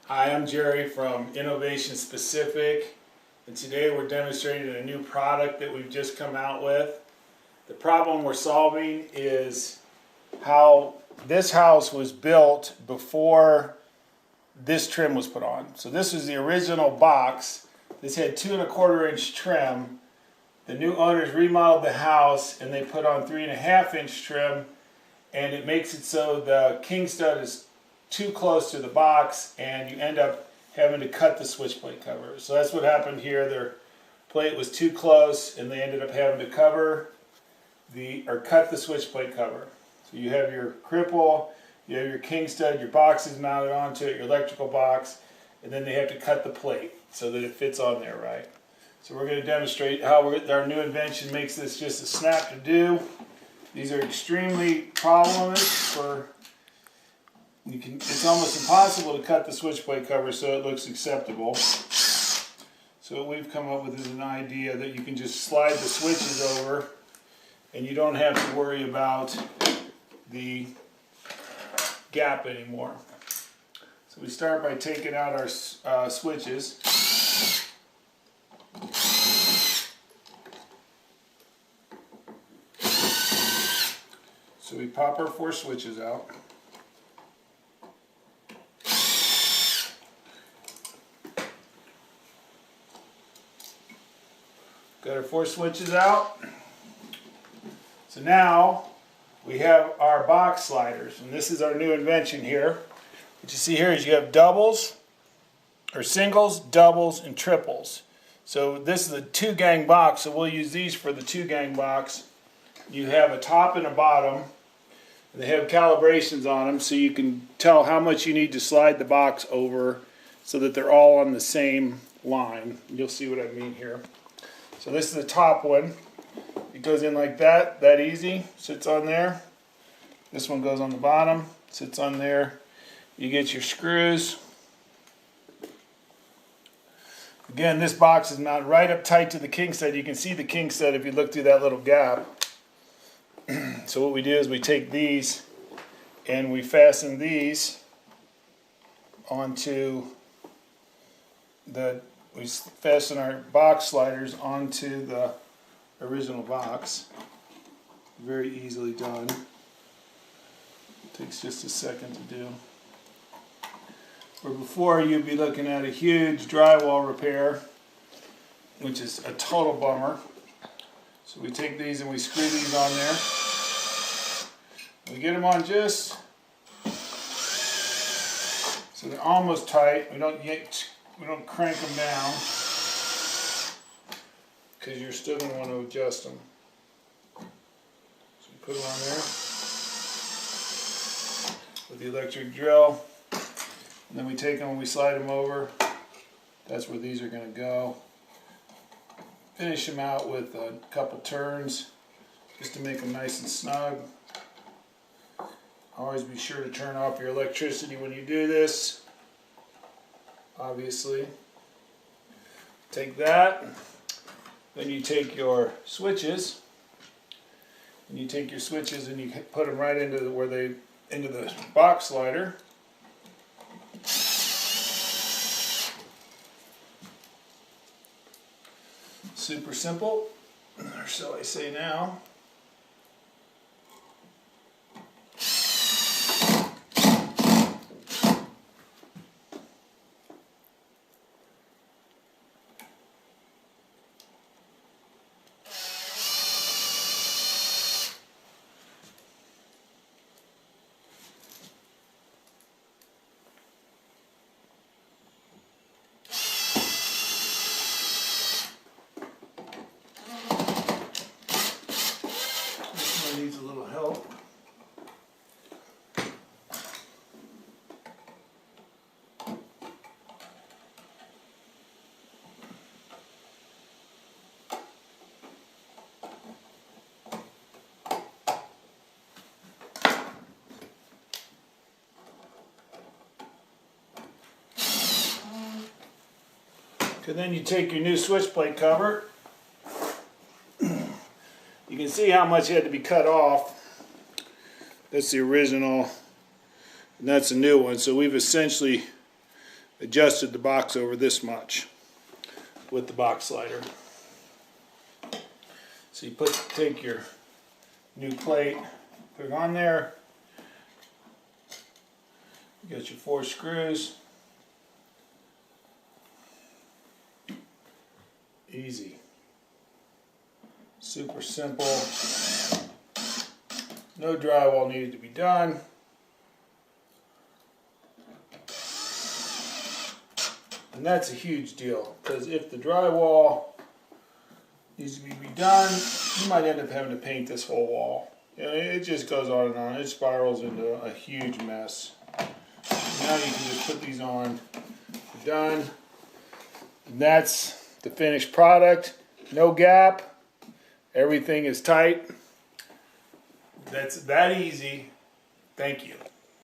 Hi, I'm Jerry from Innovation Specific, and today we're demonstrating a new product that we've just come out with. The problem we're solving is how this house was built before this trim was put on. So this was the original box. This had 2¼ inch trim. The new owners remodeled the house and they put on 3½ inch trim, and it makes it so the king stud is too close to the box and you end up having to cut the switch plate cover. So that's what happened here. Their plate was too close and they ended up having to cut the switch plate cover. So you have your cripple, you have your king stud, your box is mounted onto it, your electrical box, and then they have to cut the plate so that it fits on there right. So we're going to demonstrate how our new invention makes this just a snap to do. These are extremely problemless for it's almost impossible to cut the switch plate cover so it looks acceptable. So what we've come up with is an idea that you can just slide the switches over and you don't have to worry about the gap anymore. So we start by taking out our switches. So we pop our 4 switches out. Got our 4 switches out. So now we have our box sliders, and this is our new invention here. What you see here is you have doubles, or singles, doubles, and triples. So this is a 2-gang box, so we'll use these for the 2-gang box. You have a top and a bottom, and they have calibrations on them so you can tell how much you need to slide the box over so that they're all on the same line. You'll see what I mean here. So this is the top one. It goes in like that easy, sits on there. This one goes on the bottom, sits on there. You get your screws. Again, this box is mounted right up tight to the king stud. You can see the king stud if you look through that little gap. So what we do is we take these and we fasten these onto we fasten our box sliders onto the original box. Very easily done. Takes just a second to do. Where before you'd be looking at a huge drywall repair, which is a total bummer. So we take these and we screw these on there. We get them on just so they're almost tight. We don't crank them down because you're still going to want to adjust them. So we put them on there with the electric drill, and then we take them and we slide them over. That's where these are going to go. Finish them out with a couple turns just to make them nice and snug. Always be sure to turn off your electricity when you do this. Obviously. Take that, then you take your switches, and you put them right into the box slider. Super simple, or so I say now. Needs a little help. Okay, then you take your new switch plate cover. You can see how much had to be cut off. That's the original, and that's a new one. So we've essentially adjusted the box over this much with the box slider. So you take your new plate, put it on there. You got your 4 screws. Easy. Super simple. No drywall needed to be done. And that's a huge deal, because if the drywall needs to be redone, you might end up having to paint this whole wall. You know, it just goes on and on. It spirals into a huge mess. Now you can just put these on. You're done. And that's the finished product. No gap. Everything is tight. That's that easy. Thank you.